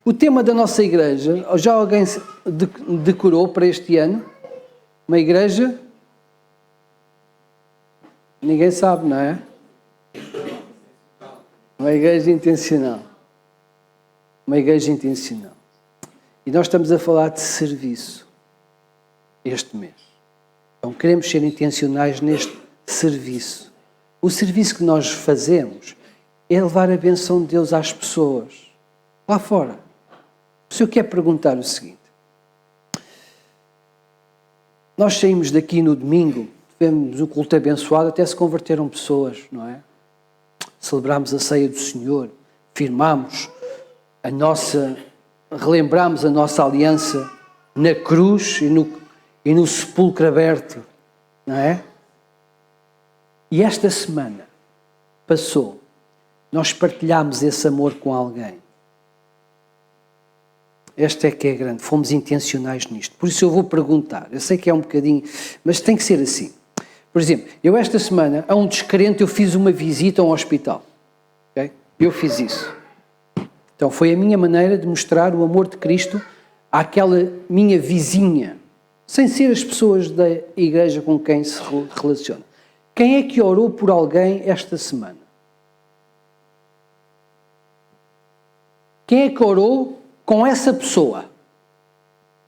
O tema da nossa igreja, já alguém decorou para este ano? Uma igreja? Ninguém sabe, não é? Uma igreja intencional. Uma igreja intencional. E nós estamos a falar de serviço este mês. Então queremos ser intencionais neste serviço. O serviço que nós fazemos é levar a bênção de Deus às pessoas. Lá fora. Se eu quero perguntar o seguinte. Nós saímos daqui no domingo, tivemos um culto abençoado, até se converteram pessoas, não é? Celebramos a ceia do Senhor, firmamos relembramos a nossa aliança na cruz e no sepulcro aberto, não é? E esta semana passou, nós partilhámos esse amor com alguém. Esta é que é grande, fomos intencionais nisto. Por isso eu vou perguntar, eu sei que é um bocadinho, mas tem que ser assim. Por exemplo, eu esta semana, a um descrente, eu fiz uma visita a um hospital. Okay? Eu fiz isso. Então foi a minha maneira de mostrar o amor de Cristo àquela minha vizinha, sem ser as pessoas da igreja com quem se relaciona. Quem é que orou por alguém esta semana? Quem é que orou com essa pessoa?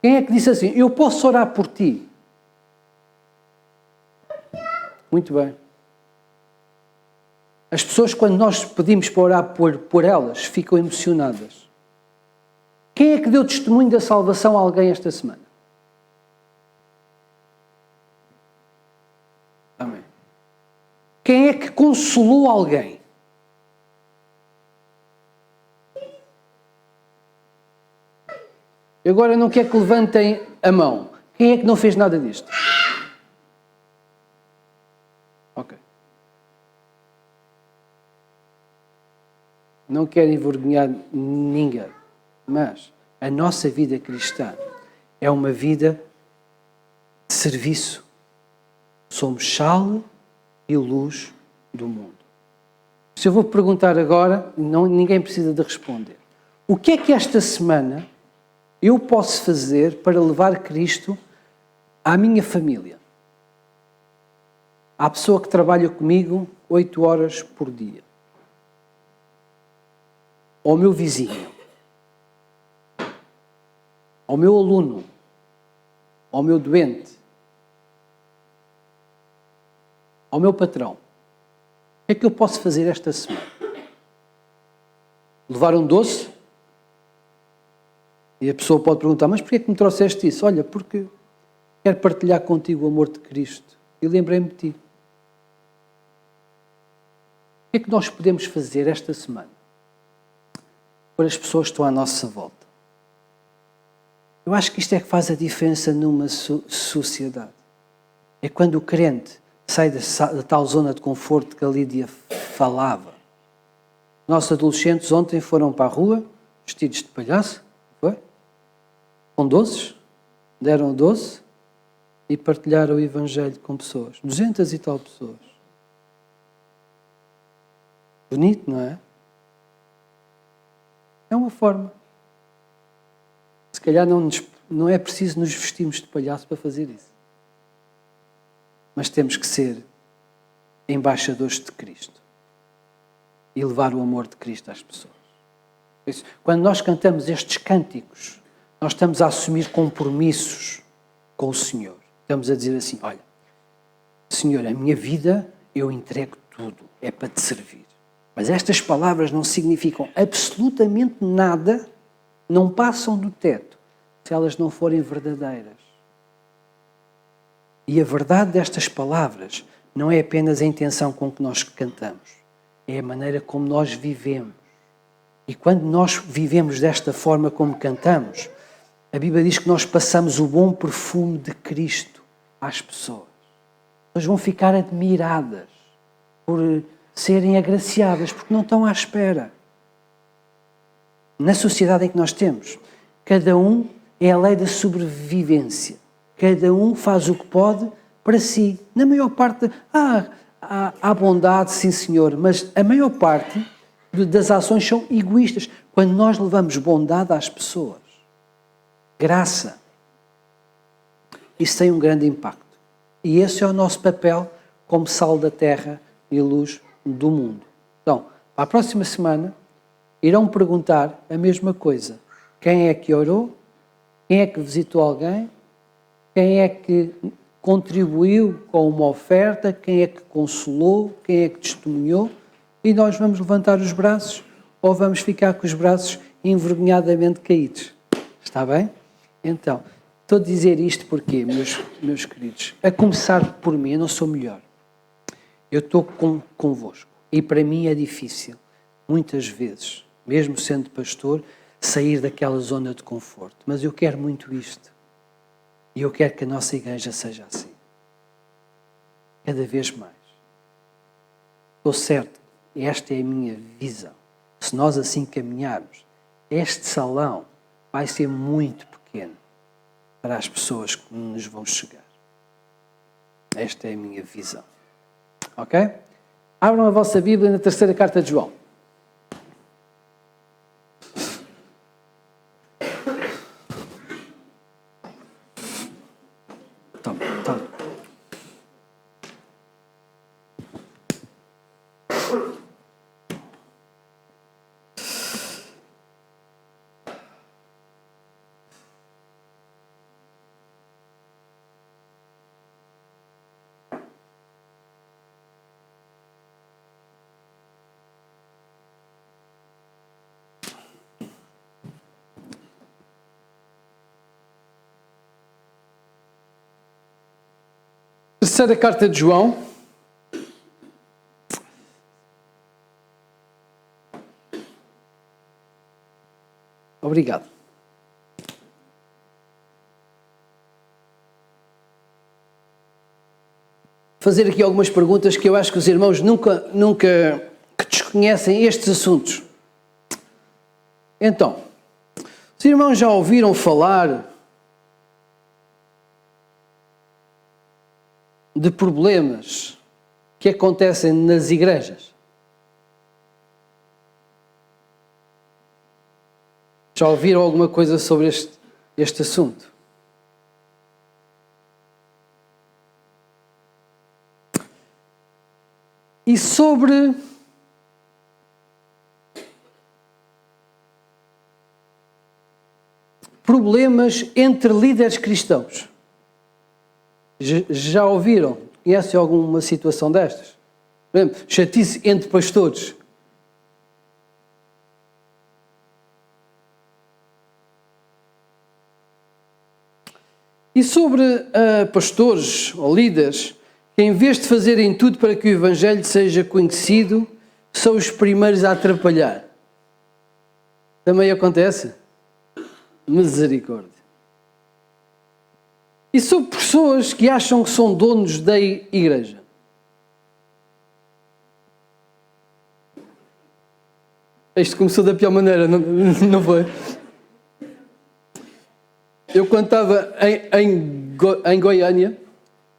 Quem é que disse assim, eu posso orar por ti? Muito bem. As pessoas, quando nós pedimos para orar por elas, ficam emocionadas. Quem é que deu testemunho da salvação a alguém esta semana? Amém. Quem é que consolou alguém? Agora eu não quero que levantem a mão. Quem é que não fez nada disto? Ok. Não quero envergonhar ninguém, mas a nossa vida cristã é uma vida de serviço. Somos sal e luz do mundo. Se eu vou perguntar agora, ninguém precisa de responder. O que é que esta semana eu posso fazer para levar Cristo à minha família? À pessoa que trabalha comigo 8 horas por dia. Ao meu vizinho. Ao meu aluno. Ao meu doente. Ao meu patrão. O que é que eu posso fazer esta semana? Levar um doce? E a pessoa pode perguntar, mas porquê é que me trouxeste isso? Olha, porque quero partilhar contigo o amor de Cristo. E lembrei-me de ti. O que é que nós podemos fazer esta semana para as pessoas que estão à nossa volta? Eu acho que isto é que faz a diferença numa sociedade. É quando o crente sai da tal zona de conforto que a Lídia falava. Nossos adolescentes ontem foram para a rua, vestidos de palhaço, foi? Com doces, deram doce e partilharam o Evangelho com pessoas. 200 e tal pessoas. Bonito, não é? É uma forma. Se calhar não é preciso nos vestirmos de palhaço para fazer isso. Mas temos que ser embaixadores de Cristo e levar o amor de Cristo às pessoas. Quando nós cantamos estes cânticos, nós estamos a assumir compromissos com o Senhor. Estamos a dizer assim, olha, Senhor, a minha vida eu entrego tudo, é para te servir. Mas estas palavras não significam absolutamente nada, não passam do teto, se elas não forem verdadeiras. E a verdade destas palavras não é apenas a intenção com que nós cantamos, é a maneira como nós vivemos. E quando nós vivemos desta forma como cantamos, a Bíblia diz que nós passamos o bom perfume de Cristo às pessoas. Elas vão ficar admiradas por serem agraciadas, porque não estão à espera. Na sociedade em que nós temos, cada um é a lei da sobrevivência. Cada um faz o que pode para si. Na maior parte, há bondade, sim senhor, mas a maior parte das ações são egoístas. Quando nós levamos bondade às pessoas, graça, isso tem um grande impacto. E esse é o nosso papel como sal da terra e luz do mundo. Então, para a próxima semana, irão perguntar a mesma coisa. Quem é que orou? Quem é que visitou alguém? Quem é que contribuiu com uma oferta? Quem é que consolou? Quem é que testemunhou? E nós vamos levantar os braços ou vamos ficar com os braços envergonhadamente caídos? Está bem? Então, estou a dizer isto porque, meus queridos, a começar por mim, eu não sou melhor. Eu estou convosco. E para mim é difícil, muitas vezes, mesmo sendo pastor, sair daquela zona de conforto. Mas eu quero muito isto. E eu quero que a nossa igreja seja assim. Cada vez mais. Estou certo. Esta é a minha visão. Se nós assim caminharmos, este salão vai ser muito pequeno para as pessoas que nos vão chegar. Esta é a minha visão. Ok? Abram a vossa Bíblia na terceira carta de João. Toma. Terceira carta de João. Obrigado. Fazer aqui algumas perguntas que eu acho que os irmãos nunca que desconhecem estes assuntos. Então, os irmãos já ouviram falar de problemas que acontecem nas igrejas? Já ouviram alguma coisa sobre este assunto? E sobre problemas entre líderes cristãos? Já ouviram? Conhecem alguma situação destas? Por exemplo, chatice entre pastores. E sobre pastores ou líderes que, em vez de fazerem tudo para que o Evangelho seja conhecido, são os primeiros a atrapalhar. Também acontece? Misericórdia. E sobre pessoas que acham que são donos da igreja. Isto começou da pior maneira, não foi? Eu quando estava em Goiânia,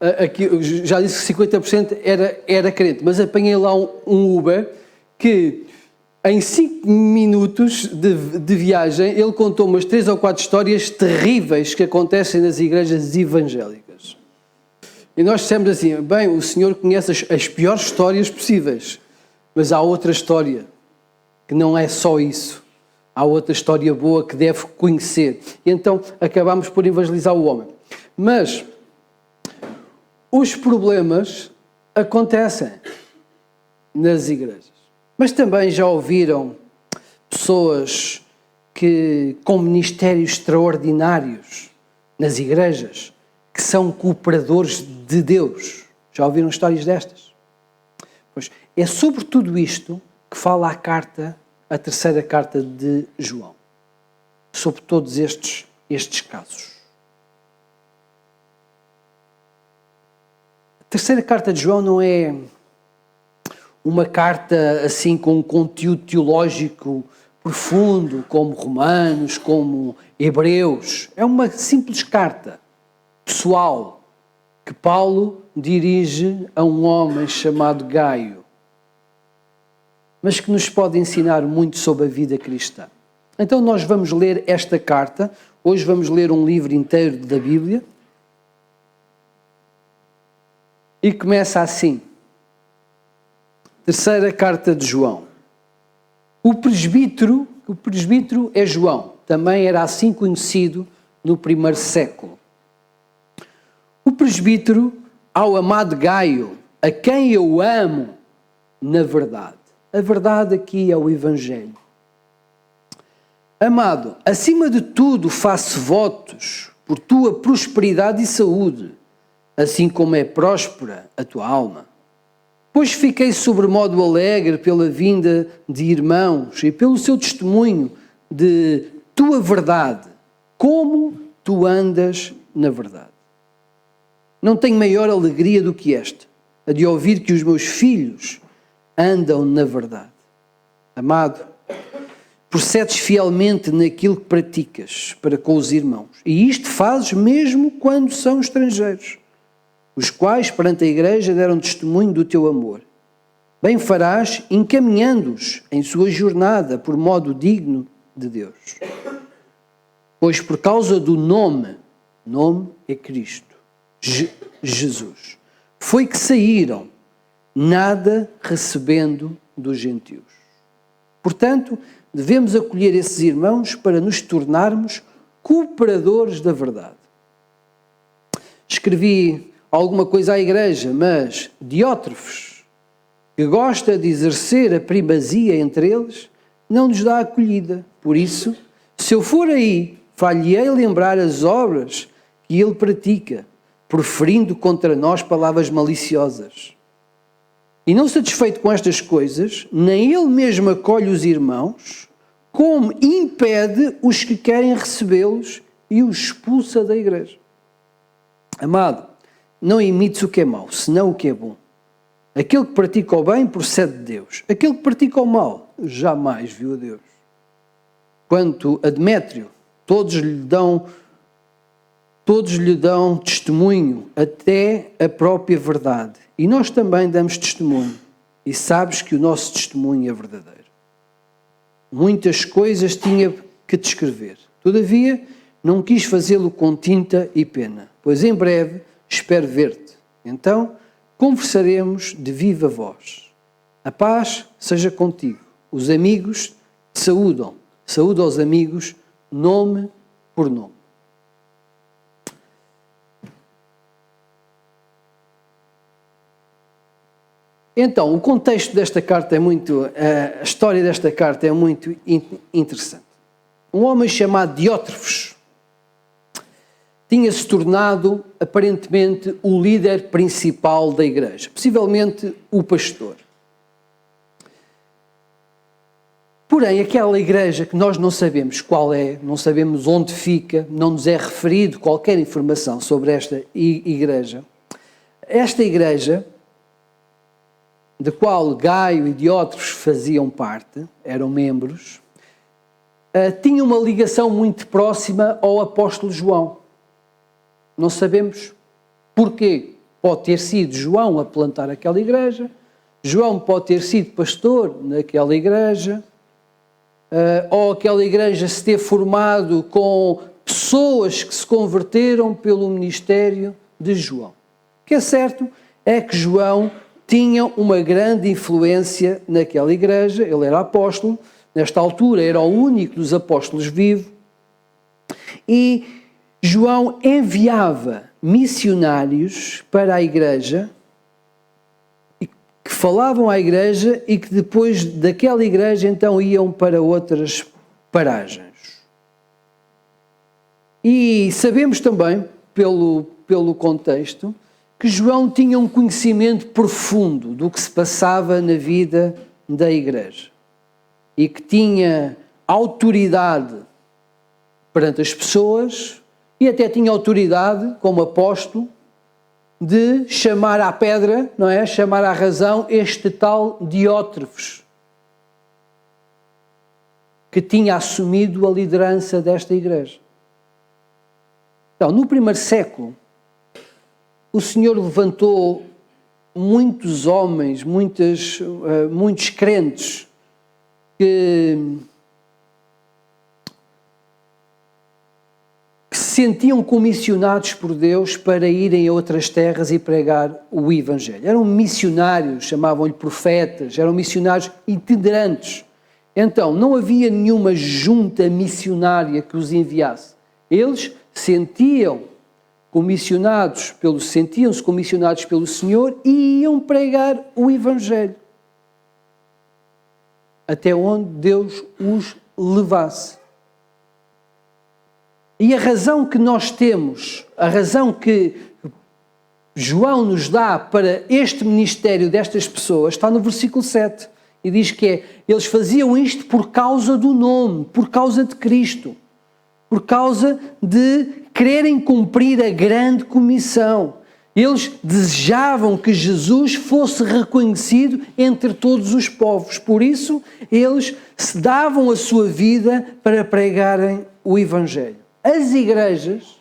aqui, já disse que 50% era crente, mas apanhei lá um Uber que em 5 minutos de viagem ele contou umas 3 ou 4 histórias terríveis que acontecem nas igrejas evangélicas. E nós dissemos assim, bem, o senhor conhece as piores histórias possíveis, mas há outra história que não é só isso. Há outra história boa que deve conhecer. E então acabamos por evangelizar o homem. Mas os problemas acontecem nas igrejas. Mas também já ouviram pessoas com ministérios extraordinários nas igrejas, que são cooperadores de Deus. Já ouviram histórias destas? Pois é sobre tudo isto que fala a terceira carta de João. Sobre todos estes casos. A terceira carta de João não é uma carta assim com um conteúdo teológico profundo, como Romanos, como Hebreus. É uma simples carta pessoal que Paulo dirige a um homem chamado Gaio. mas que nos pode ensinar muito sobre a vida cristã. Então nós vamos ler esta carta. Hoje vamos ler um livro inteiro da Bíblia. E começa assim. Terceira carta de João. O presbítero é João. Também era assim conhecido no primeiro século. O presbítero ao amado Gaio, a quem eu amo na verdade. A verdade aqui é o Evangelho. Amado, acima de tudo faço votos por tua prosperidade e saúde, assim como é próspera a tua alma. Pois fiquei sobremodo alegre pela vinda de irmãos e pelo seu testemunho de tua verdade, como tu andas na verdade. Não tenho maior alegria do que esta, a de ouvir que os meus filhos andam na verdade. Amado, procedes fielmente naquilo que praticas para com os irmãos, e isto fazes mesmo quando são estrangeiros, os quais perante a igreja deram testemunho do teu amor. Bem farás encaminhando-os em sua jornada por modo digno de Deus. Pois por causa do nome é Cristo, Jesus, foi que saíram, nada recebendo dos gentios. Portanto, devemos acolher esses irmãos para nos tornarmos cooperadores da verdade. Escrevi alguma coisa à igreja, mas Diótrefes, que gosta de exercer a primazia entre eles, não nos dá acolhida. Por isso, se eu for aí, far-lhe-ei lembrar as obras que ele pratica, proferindo contra nós palavras maliciosas. E não satisfeito com estas coisas, nem ele mesmo acolhe os irmãos, como impede os que querem recebê-los e os expulsa da igreja. Amado, não imites o que é mau, senão o que é bom. Aquele que pratica o bem procede de Deus. Aquele que pratica o mal jamais viu a Deus. Quanto a Demétrio, todos lhe dão testemunho, até a própria verdade. E nós também damos testemunho. E sabes que o nosso testemunho é verdadeiro. Muitas coisas tinha que te escrever. Todavia, não quis fazê-lo com tinta e pena, pois em breve espero ver-te. Então, conversaremos de viva voz. A paz seja contigo. Os amigos te saúdam. Saúda aos amigos, nome por nome. Então, o contexto desta carta é muito... A história desta carta é muito interessante. Um homem chamado Diótrefes tinha-se tornado, aparentemente, o líder principal da igreja. Possivelmente, o pastor. Porém, aquela igreja que nós não sabemos qual é, não sabemos onde fica, não nos é referido qualquer informação sobre esta igreja. Esta igreja, da qual Gaio e Diótrefes faziam parte, eram membros, tinha uma ligação muito próxima ao apóstolo João. Não sabemos porquê. Pode ter sido João a plantar aquela igreja, João pode ter sido pastor naquela igreja, ou aquela igreja se ter formado com pessoas que se converteram pelo ministério de João. O que é certo é que João tinha uma grande influência naquela igreja, ele era apóstolo, nesta altura era o único dos apóstolos vivo, e João enviava missionários para a igreja, que falavam à igreja e que depois daquela igreja então iam para outras paragens. E sabemos também, pelo contexto, que João tinha um conhecimento profundo do que se passava na vida da igreja e que tinha autoridade perante as pessoas e até tinha autoridade, como apóstolo, de chamar à pedra, não é? Chamar à razão este tal Diótrefes, que tinha assumido a liderança desta igreja. Então, no primeiro século, o Senhor levantou muitos homens, muitos crentes que se sentiam comissionados por Deus para irem a outras terras e pregar o Evangelho. Eram missionários, chamavam-lhe profetas, eram missionários itinerantes. Então, não havia nenhuma junta missionária que os enviasse. Eles sentiam-se comissionados pelo Senhor e iam pregar o Evangelho até onde Deus os levasse. E a razão que nós temos, a razão que João nos dá para este ministério destas pessoas, está no versículo 7. E diz que eles faziam isto por causa do nome, por causa de Cristo, por causa de quererem cumprir a grande comissão. Eles desejavam que Jesus fosse reconhecido entre todos os povos. Por isso, eles se davam a sua vida para pregarem o Evangelho. As igrejas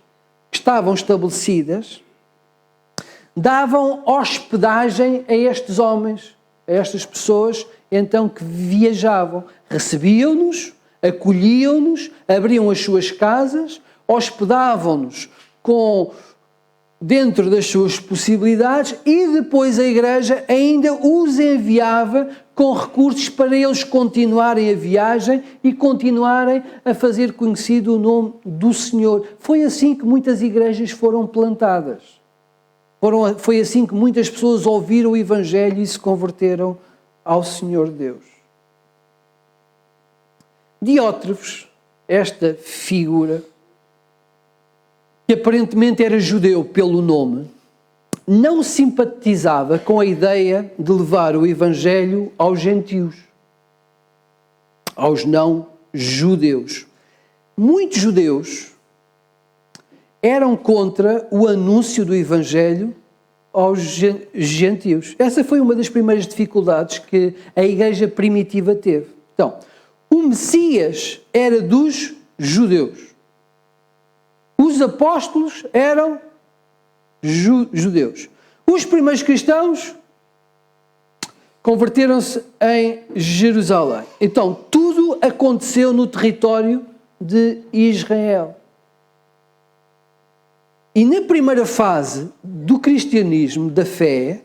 que estavam estabelecidas davam hospedagem a estes homens, a estas pessoas, então que viajavam. Recebiam-nos, acolhiam-nos, abriam as suas casas, hospedavam-nos dentro das suas possibilidades e depois a igreja ainda os enviava com recursos para eles continuarem a viagem e continuarem a fazer conhecido o nome do Senhor. Foi assim que muitas igrejas foram plantadas. Foi assim que muitas pessoas ouviram o Evangelho e se converteram ao Senhor Deus. Diótrefes, esta figura, que aparentemente era judeu pelo nome, não simpatizava com a ideia de levar o Evangelho aos gentios, aos não-judeus. Muitos judeus eram contra o anúncio do Evangelho aos gentios. Essa foi uma das primeiras dificuldades que a igreja primitiva teve. Então, o Messias era dos judeus. Os apóstolos eram judeus. Os primeiros cristãos converteram-se em Jerusalém. Então, tudo aconteceu no território de Israel. E na primeira fase do cristianismo, da fé,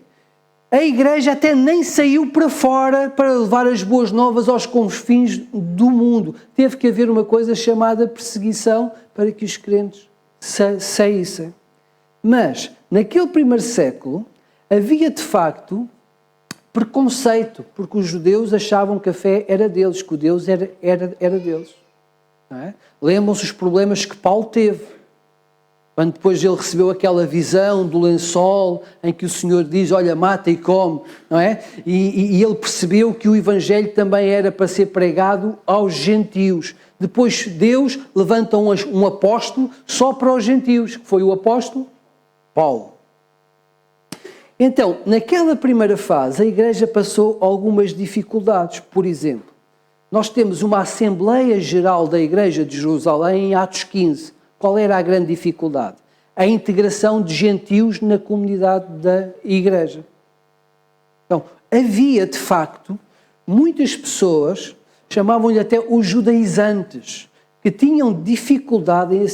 a igreja até nem saiu para fora para levar as boas novas aos confins do mundo. Teve que haver uma coisa chamada perseguição para que os crentes saíssem. Mas, naquele primeiro século, havia de facto preconceito, porque os judeus achavam que a fé era deles, que o Deus era deles. Não é? Lembram-se os problemas que Paulo teve. Quando depois ele recebeu aquela visão do lençol em que o Senhor diz, olha, mata e come, não é? E ele percebeu que o Evangelho também era para ser pregado aos gentios. Depois Deus levanta um apóstolo só para os gentios, que foi o apóstolo Paulo. Então, naquela primeira fase, a igreja passou algumas dificuldades. Por exemplo, nós temos uma Assembleia Geral da Igreja de Jerusalém em Atos 15. Qual era a grande dificuldade? A integração de gentios na comunidade da igreja. Então, havia de facto muitas pessoas, chamavam-lhe até os judaizantes, que tinham dificuldade em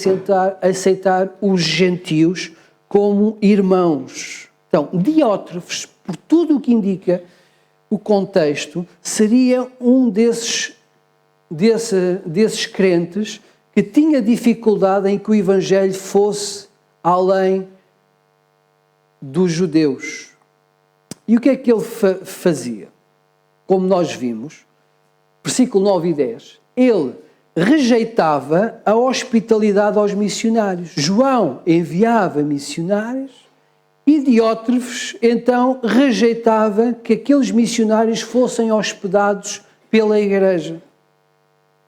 aceitar os gentios como irmãos. Então, Diótrefes, por tudo o que indica o contexto, seria um desses crentes que tinha dificuldade em que o Evangelho fosse além dos judeus. E o que é que ele fazia? Como nós vimos, versículo 9 e 10, ele rejeitava a hospitalidade aos missionários. João enviava missionários e Diótrefes, então, rejeitava que aqueles missionários fossem hospedados pela igreja.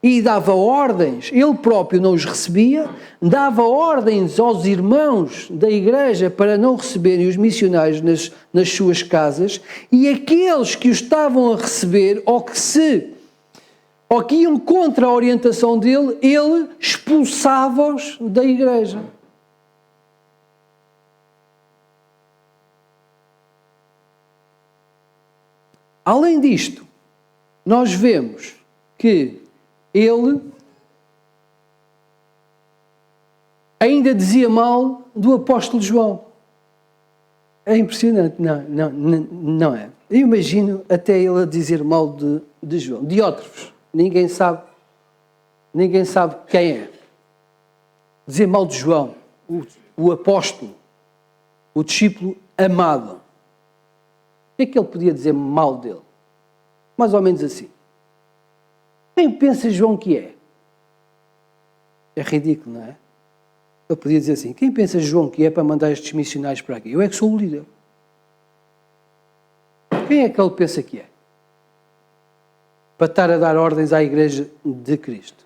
E dava ordens, ele próprio não os recebia, dava ordens aos irmãos da igreja para não receberem os missionários nas suas casas, e aqueles que os estavam a receber, ou que iam contra a orientação dele, ele expulsava-os da igreja. Além disto, nós vemos que ele ainda dizia mal do apóstolo João. É impressionante, não é? Eu imagino até ele a dizer mal de João. Diótrefes, ninguém sabe quem é. Dizer mal de João, o apóstolo, o discípulo amado. O que é que ele podia dizer mal dele? Mais ou menos assim. Quem pensa João que é? É ridículo, não é? Ele podia dizer assim, quem pensa João que é para mandar estes missionários para aqui? Eu é que sou o líder. Quem é que ele pensa que é? Para estar a dar ordens à igreja de Cristo.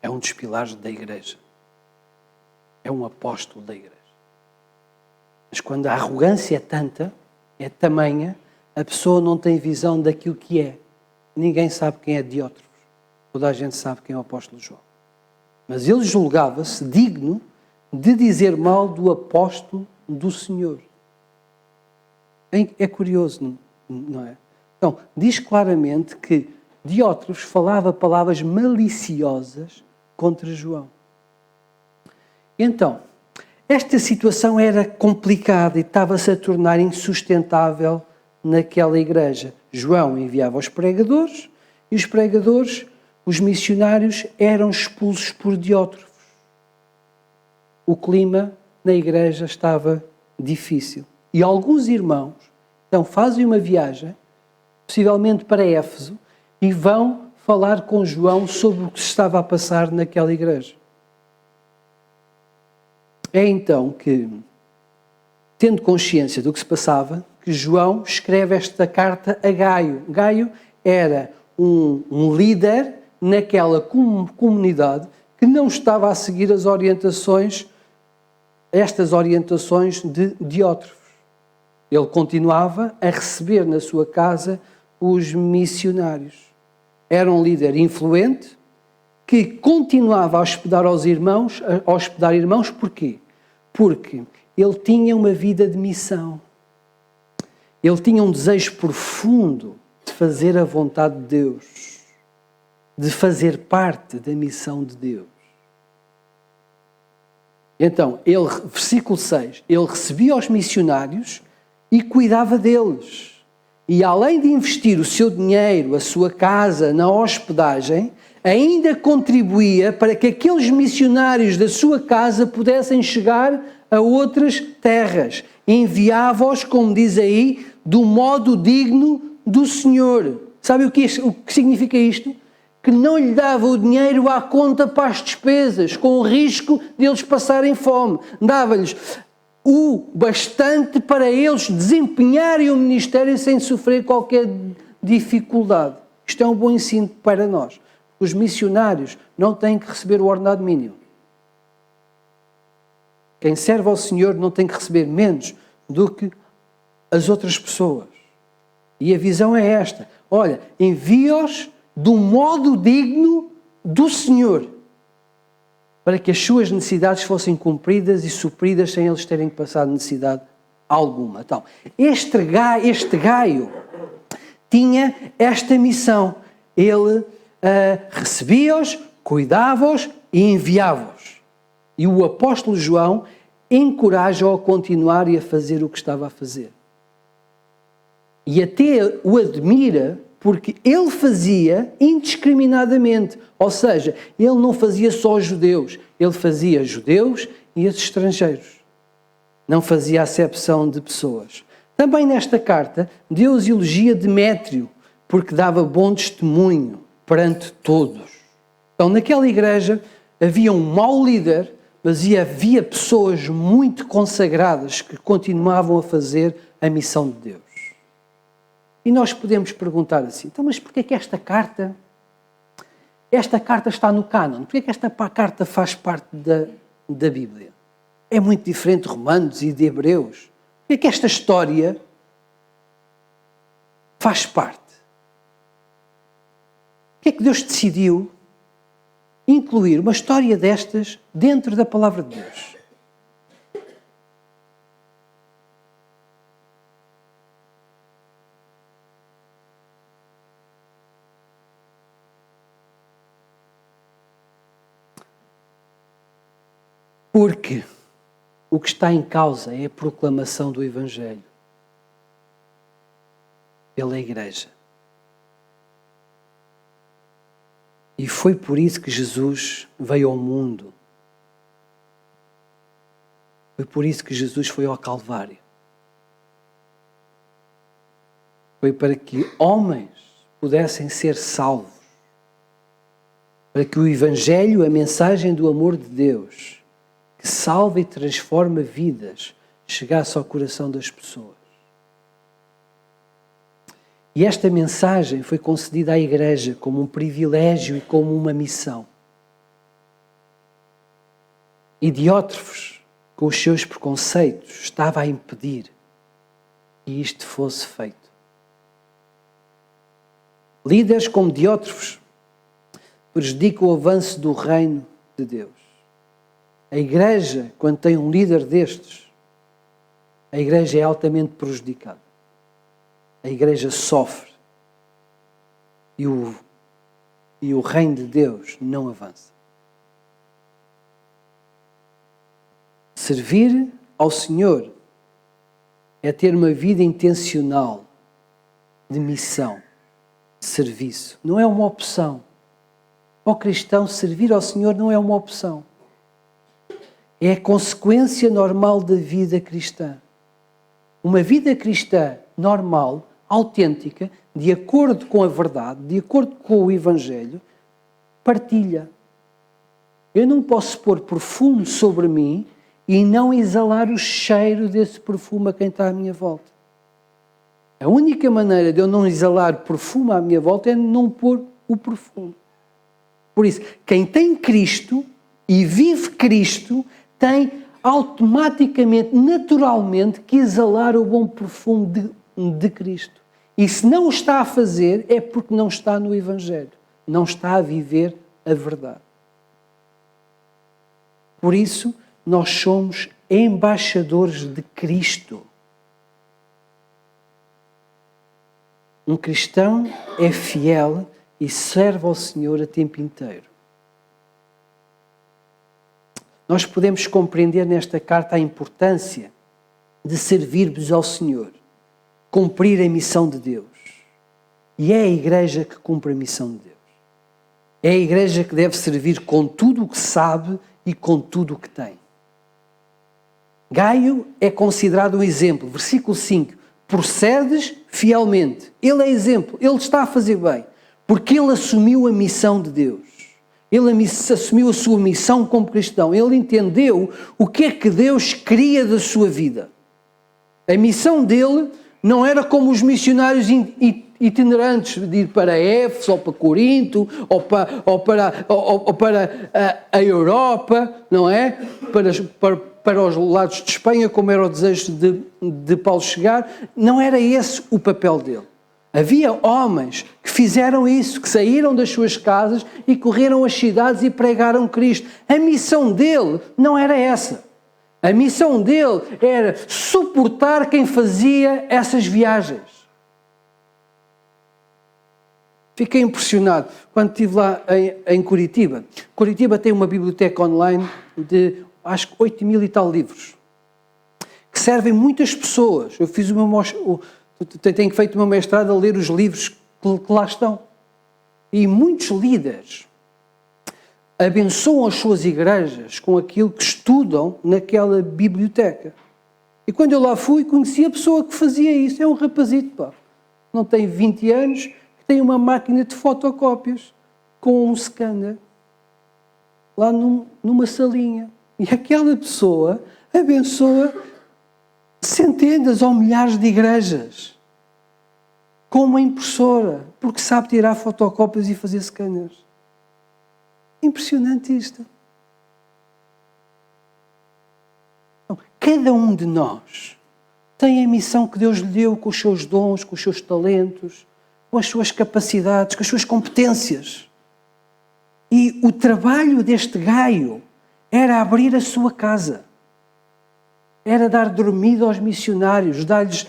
É um dos pilares da igreja. É um apóstolo da igreja. Mas quando a arrogância é tanta, é tamanha, a pessoa não tem visão daquilo que é. Ninguém sabe quem é Diótrefes. Toda a gente sabe quem é o apóstolo João. Mas ele julgava-se digno de dizer mal do apóstolo do Senhor. É curioso, não é? Então, diz claramente que Diótrefes falava palavras maliciosas contra João. Então, esta situação era complicada e estava-se a tornar insustentável naquela igreja. João enviava os pregadores e os pregadores, os missionários, eram expulsos por Diótrefes. O clima na igreja estava difícil. E alguns irmãos, então, fazem uma viagem, possivelmente para Éfeso, e vão falar com João sobre o que se estava a passar naquela igreja. É então que, tendo consciência do que se passava, que João escreve esta carta a Gaio. Gaio era um líder naquela comunidade que não estava a seguir estas orientações de Diótrefes. Ele continuava a receber na sua casa os missionários. Era um líder influente que continuava a hospedar irmãos, porquê? Porque ele tinha uma vida de missão. Ele tinha um desejo profundo de fazer a vontade de Deus, de fazer parte da missão de Deus. Então, versículo 6, ele recebia os missionários e cuidava deles. E além de investir o seu dinheiro, a sua casa na hospedagem, ainda contribuía para que aqueles missionários da sua casa pudessem chegar a outras terras. Enviava-os, como diz aí, do modo digno do Senhor. Sabe o que significa isto? Que não lhe dava o dinheiro à conta para as despesas, com o risco de eles passarem fome. Dava-lhes o bastante para eles desempenharem o ministério sem sofrer qualquer dificuldade. Isto é um bom ensino para nós. Os missionários não têm que receber o ordenado mínimo. Quem serve ao Senhor não tem que receber menos do que as outras pessoas. E a visão é esta. Olha, envia-os do modo digno do Senhor, para que as suas necessidades fossem cumpridas e supridas sem eles terem que passar necessidade alguma. Então, este Gaio tinha esta missão. Ele recebia-os, cuidava-os e enviava-os. E o apóstolo João encoraja-o a continuar e a fazer o que estava a fazer. E até o admira porque ele fazia indiscriminadamente. Ou seja, ele não fazia só judeus, ele fazia judeus e os estrangeiros. Não fazia acepção de pessoas. Também nesta carta, Deus elogia Demétrio, porque dava bom testemunho perante todos. Então, naquela igreja havia um mau líder, mas havia pessoas muito consagradas que continuavam a fazer a missão de Deus. E nós podemos perguntar assim, então, mas porquê que esta carta está no cânon? Porquê que esta carta faz parte da Bíblia? É muito diferente de Romanos e de Hebreus. Porquê que esta história faz parte? Porquê que Deus decidiu incluir uma história destas dentro da palavra de Deus? Porque o que está em causa é a proclamação do Evangelho pela Igreja. E foi por isso que Jesus veio ao mundo. Foi por isso que Jesus foi ao Calvário. Foi para que homens pudessem ser salvos. Para que o Evangelho, a mensagem do amor de Deus, que salva e transforma vidas, chegasse ao coração das pessoas. E esta mensagem foi concedida à Igreja como um privilégio e como uma missão. E Diótrefes, com os seus preconceitos, estava a impedir que isto fosse feito. Líderes como Diótrefes prejudicam o avanço do reino de Deus. A Igreja, quando tem um líder destes, a Igreja é altamente prejudicada. A Igreja sofre e o reino de Deus não avança. Servir ao Senhor é ter uma vida intencional de missão, de serviço. Não é uma opção. Ao cristão, servir ao Senhor não é uma opção. É a consequência normal da vida cristã. Uma vida cristã normal, autêntica, de acordo com a verdade, de acordo com o Evangelho, partilha. Eu não posso pôr perfume sobre mim e não exalar o cheiro desse perfume a quem está à minha volta. A única maneira de eu não exalar perfume à minha volta é não pôr o perfume. Por isso, quem tem Cristo e vive Cristo tem automaticamente, naturalmente, que exalar o bom perfume de Cristo. E se não o está a fazer, é porque não está no Evangelho. Não está a viver a verdade. Por isso, nós somos embaixadores de Cristo. Um cristão é fiel e serve ao Senhor a tempo inteiro. Nós podemos compreender nesta carta a importância de servirmos ao Senhor, cumprir a missão de Deus. E é a Igreja que cumpre a missão de Deus. É a Igreja que deve servir com tudo o que sabe e com tudo o que tem. Gaio é considerado um exemplo. Versículo 5. Procedes fielmente. Ele é exemplo. Ele está a fazer bem. Porque ele assumiu a missão de Deus. Ele assumiu a sua missão como cristão. Ele entendeu o que é que Deus queria da sua vida. A missão dele não era como os missionários itinerantes de ir para Éfeso, ou para Corinto, ou para a Europa, não é? Para os lados de Espanha, como era o desejo de Paulo chegar. Não era esse o papel dele. Havia homens que fizeram isso, que saíram das suas casas e correram as cidades e pregaram Cristo. A missão dele não era essa. A missão dele era suportar quem fazia essas viagens. Fiquei impressionado quando estive lá em Curitiba. Curitiba tem uma biblioteca online de, acho que 8.000 e tal livros, que servem muitas pessoas. Eu fiz tenho feito uma mestrado a ler os livros que lá estão. E muitos líderes abençoam as suas igrejas com aquilo que estudam naquela biblioteca. E quando eu lá fui, conheci a pessoa que fazia isso. É um rapazito, pá. Não tem 20 anos, que tem uma máquina de fotocópias com um scanner lá numa salinha. E aquela pessoa abençoa centenas ou milhares de igrejas com uma impressora, porque sabe tirar fotocópias e fazer scanners. Impressionante isto. Então, cada um de nós tem a missão que Deus lhe deu com os seus dons, com os seus talentos, com as suas capacidades, com as suas competências. E o trabalho deste Gaio era abrir a sua casa. Era dar dormida aos missionários, dar-lhes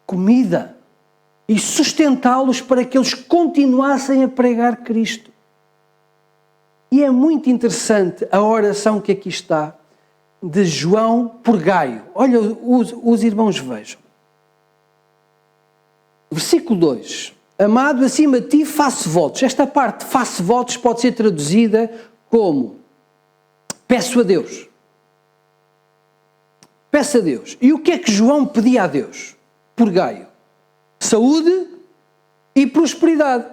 comida e sustentá-los para que eles continuassem a pregar Cristo. E é muito interessante a oração que aqui está, de João por Gaio. Olha, os irmãos vejam. Versículo 2. Amado, acima de ti faço votos. Esta parte, faço votos, pode ser traduzida como peço a Deus. Peço a Deus. E o que é que João pedia a Deus? Por Gaio. Saúde e prosperidade.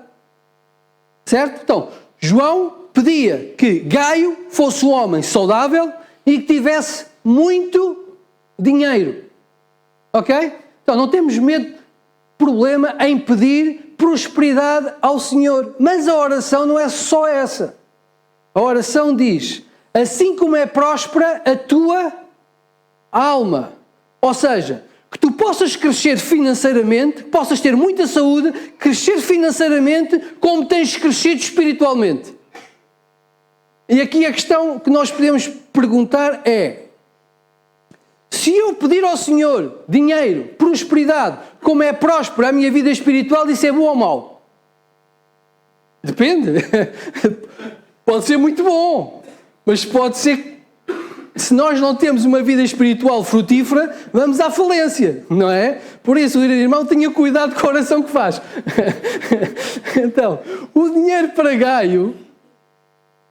Certo? Então, João pedia que Gaio fosse um homem saudável e que tivesse muito dinheiro. Ok? Então, não temos problema em pedir prosperidade ao Senhor. Mas a oração não é só essa. A oração diz, assim como é próspera a tua alma. Ou seja, que tu possas crescer financeiramente, possas ter muita saúde, crescer financeiramente como tens crescido espiritualmente. E aqui a questão que nós podemos perguntar é, se eu pedir ao Senhor dinheiro, prosperidade, como é próspero a minha vida espiritual, isso é bom ou mau? Depende. Pode ser muito bom, mas pode ser que, se nós não temos uma vida espiritual frutífera, vamos à falência, não é? Por isso, o irmão, tenha cuidado com a oração que faz. Então, o dinheiro para Gaio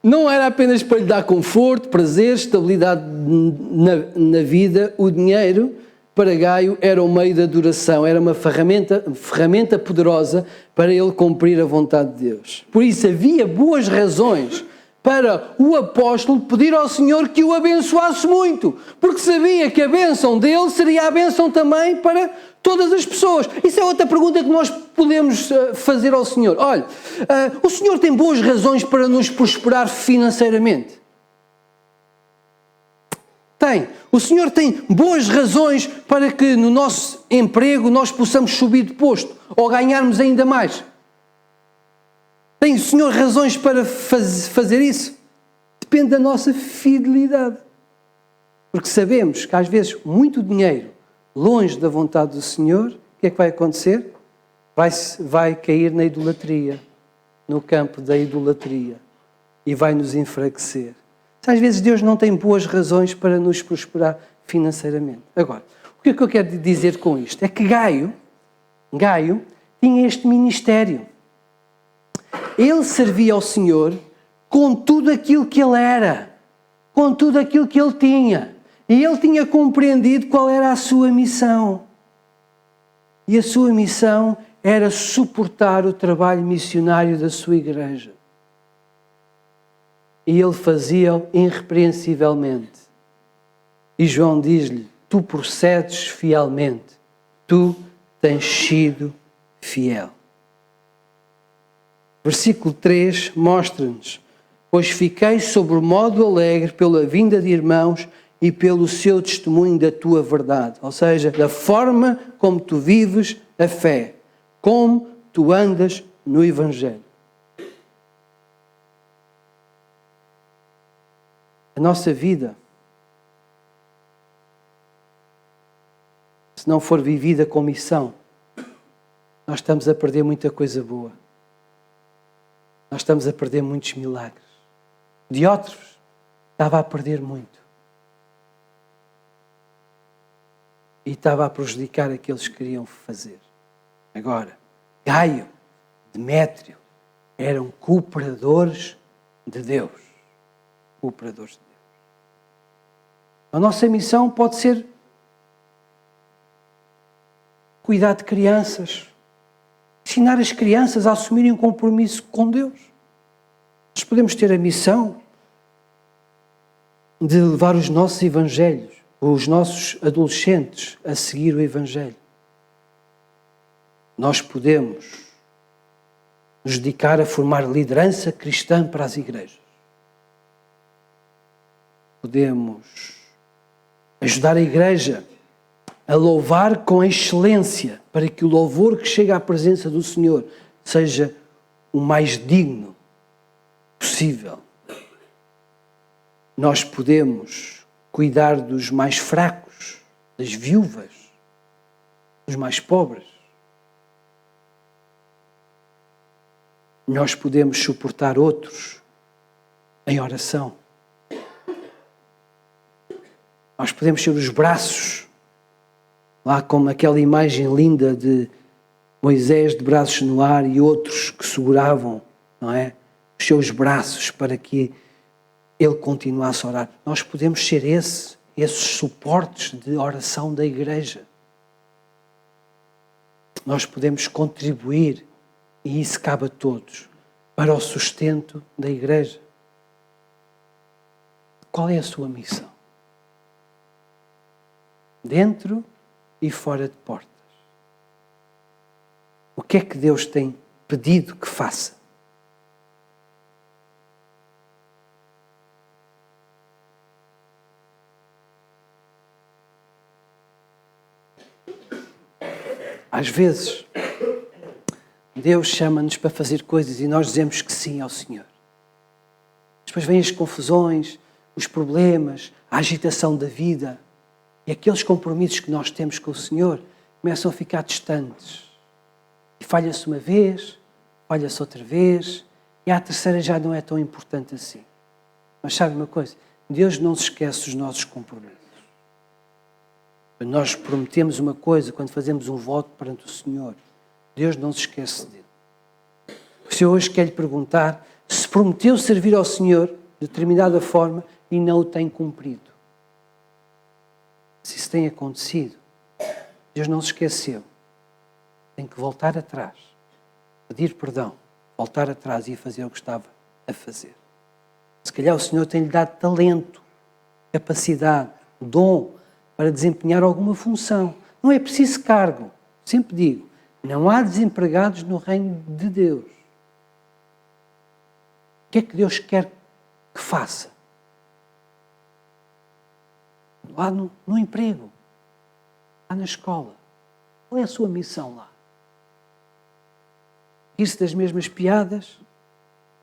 não era apenas para lhe dar conforto, prazer, estabilidade na vida. O dinheiro para Gaio era um meio de adoração, era uma ferramenta poderosa para ele cumprir a vontade de Deus. Por isso havia boas razões para o apóstolo pedir ao Senhor que o abençoasse muito, porque sabia que a bênção dele seria a bênção também para todas as pessoas. Isso é outra pergunta que nós podemos fazer ao Senhor. Olha, o Senhor tem boas razões para nos prosperar financeiramente? Tem. O Senhor tem boas razões para que no nosso emprego nós possamos subir de posto ou ganharmos ainda mais? Tem o Senhor razões para fazer isso? Depende da nossa fidelidade. Porque sabemos que às vezes muito dinheiro longe da vontade do Senhor, o que é que vai acontecer? Vai cair na idolatria, no campo da idolatria, e vai nos enfraquecer. Às vezes Deus não tem boas razões para nos prosperar financeiramente. Agora, o que é que eu quero dizer com isto? É que Gaio tinha este ministério. Ele servia ao Senhor com tudo aquilo que ele era, com tudo aquilo que ele tinha. E ele tinha compreendido qual era a sua missão. E a sua missão era suportar o trabalho missionário da sua igreja. E ele fazia-o irrepreensivelmente. E João diz-lhe, tu procedes fielmente, tu tens sido fiel. Versículo 3 mostra-nos, pois fiquei sobremodo alegre pela vinda de irmãos e pelo seu testemunho da tua verdade. Ou seja, da forma como tu vives a fé, como tu andas no Evangelho. A nossa vida, se não for vivida com missão, nós estamos a perder muita coisa boa. Nós estamos a perder muitos milagres. Diótrefes estava a perder muito. E estava a prejudicar aqueles que queriam fazer. Agora, Gaio, Demétrio, eram cooperadores de Deus. Cooperadores de Deus. A nossa missão pode ser cuidar de crianças, ensinar as crianças a assumirem um compromisso com Deus. Nós podemos ter a missão de levar os nossos evangelhos, os nossos adolescentes a seguir o Evangelho. Nós podemos nos dedicar a formar liderança cristã para as igrejas. Podemos ajudar a igreja a louvar com excelência, para que o louvor que chega à presença do Senhor seja o mais digno possível. Nós podemos cuidar dos mais fracos, das viúvas, dos mais pobres. Nós podemos suportar outros em oração. Nós podemos ser os braços, lá como aquela imagem linda de Moisés de braços no ar e outros que seguravam, não é? Os seus braços para que ele continuasse a orar. Nós podemos ser esses suportes de oração da igreja. Nós podemos contribuir, e isso cabe a todos, para o sustento da igreja. Qual é a sua missão? Dentro e fora de portas. O que é que Deus tem pedido que faça? Às vezes, Deus chama-nos para fazer coisas e nós dizemos que sim ao Senhor. Depois vêm as confusões, os problemas, a agitação da vida e aqueles compromissos que nós temos com o Senhor começam a ficar distantes. E falha-se uma vez, falha-se outra vez e a terceira já não é tão importante assim. Mas sabe uma coisa? Deus não se esquece dos nossos compromissos. Quando nós prometemos uma coisa, quando fazemos um voto perante o Senhor, Deus não se esquece dele. O Senhor hoje quer lhe perguntar se prometeu servir ao Senhor de determinada forma e não o tem cumprido. Se isso tem acontecido, Deus não se esqueceu. Tem que voltar atrás, pedir perdão, voltar atrás e fazer o que estava a fazer. Se calhar o Senhor tem-lhe dado talento, capacidade, dom para desempenhar alguma função. Não é preciso cargo. Sempre digo, não há desempregados no reino de Deus. O que é que Deus quer que faça? Lá no emprego, lá na escola. Qual é a sua missão lá? Ir-se das mesmas piadas?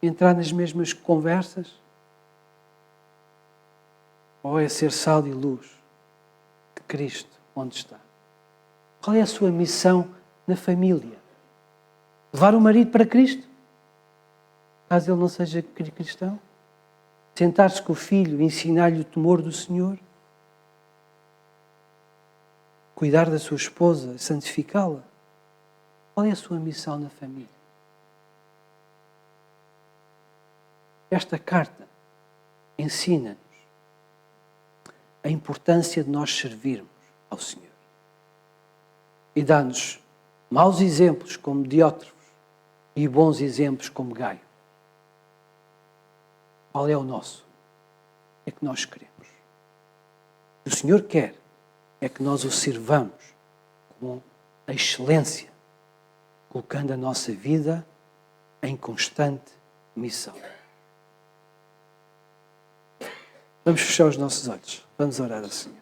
Entrar nas mesmas conversas? Ou é ser sal e luz de Cristo onde está? Qual é a sua missão na família? Levar o marido para Cristo? Caso ele não seja cristão? Sentar-se com o filho e ensinar-lhe o temor do Senhor? Cuidar da sua esposa, santificá-la? Qual é a sua missão na família? Esta carta ensina-nos a importância de nós servirmos ao Senhor. E dá-nos maus exemplos como Diótrefes e bons exemplos como Gaio. Qual é o nosso? É que nós queremos. O Senhor quer é que nós o sirvamos com a excelência, colocando a nossa vida em constante missão. Vamos fechar os nossos olhos. Vamos orar ao Senhor.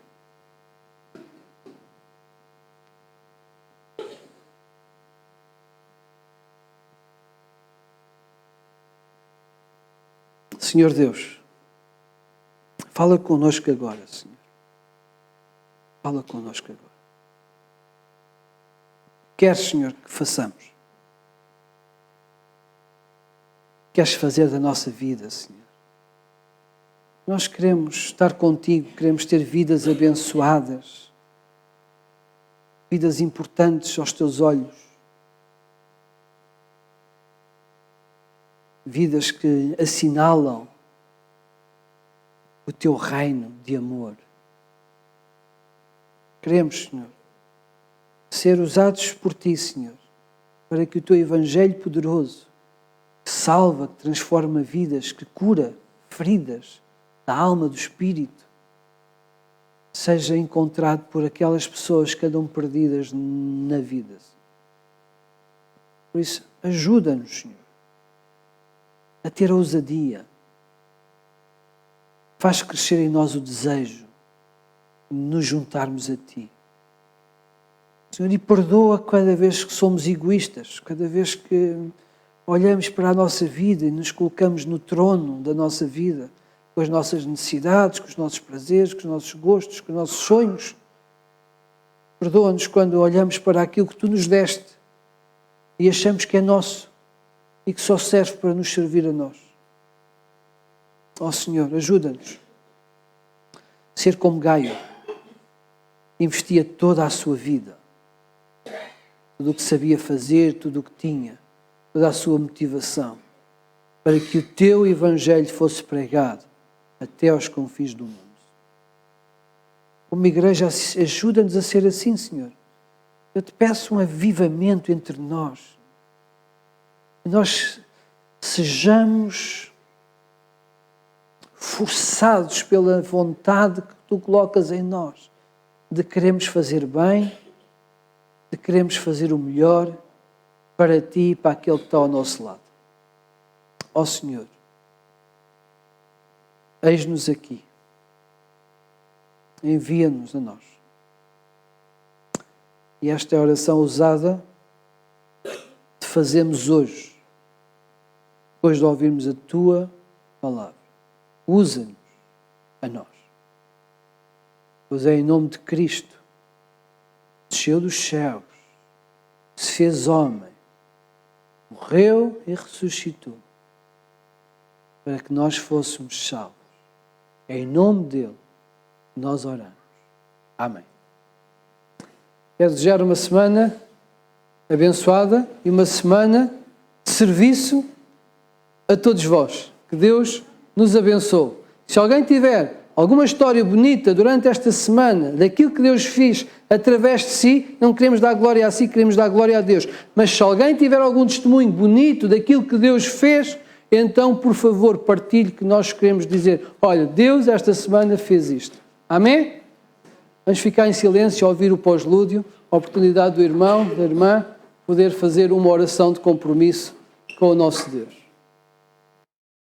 Senhor Deus, fala connosco agora, Senhor. Fala connosco agora. Queres, Senhor, que façamos? Queres fazer da nossa vida, Senhor? Nós queremos estar contigo, queremos ter vidas abençoadas, vidas importantes aos teus olhos, vidas que assinalam o teu reino de amor. Queremos, Senhor, ser usados por ti, Senhor, para que o teu evangelho poderoso, que salva, que transforma vidas, que cura feridas da alma, do espírito, seja encontrado por aquelas pessoas que andam perdidas na vida. Por isso, ajuda-nos, Senhor, a ter ousadia. Faz crescer em nós o desejo de nos juntarmos a Ti. Senhor, e perdoa cada vez que somos egoístas, cada vez que olhamos para a nossa vida e nos colocamos no trono da nossa vida, com as nossas necessidades, com os nossos prazeres, com os nossos gostos, com os nossos sonhos. Perdoa-nos quando olhamos para aquilo que Tu nos deste e achamos que é nosso e que só serve para nos servir a nós. Ó Senhor, ajuda-nos. ser como Gaio. Investia toda a sua vida, tudo o que sabia fazer, tudo o que tinha, toda a sua motivação, para que o teu Evangelho fosse pregado até aos confins do mundo. Como igreja, ajuda-nos a ser assim, Senhor. Eu te peço um avivamento entre nós. Que nós sejamos forçados pela vontade que tu colocas em nós, de queremos fazer bem, de queremos fazer o melhor para ti e para aquele que está ao nosso lado. Ó Senhor, eis-nos aqui. Envia-nos a nós. E esta é a oração ousada que fazemos hoje, depois de ouvirmos a tua palavra. Usa-nos a nós. Pois é em nome de Cristo, desceu dos céus, se fez homem, morreu e ressuscitou, para que nós fôssemos salvos. É em nome dele que nós oramos. Amém. Quero desejar uma semana abençoada e uma semana de serviço a todos vós. Que Deus nos abençoe. Se alguém tiver alguma história bonita durante esta semana, daquilo que Deus fez através de si, não queremos dar glória a si, queremos dar glória a Deus. Mas se alguém tiver algum testemunho bonito daquilo que Deus fez, então, por favor, partilhe, que nós queremos dizer, olha, Deus esta semana fez isto. Amém? Vamos ficar em silêncio a ouvir o pós-lúdio, a oportunidade do irmão, da irmã, poder fazer uma oração de compromisso com o nosso Deus.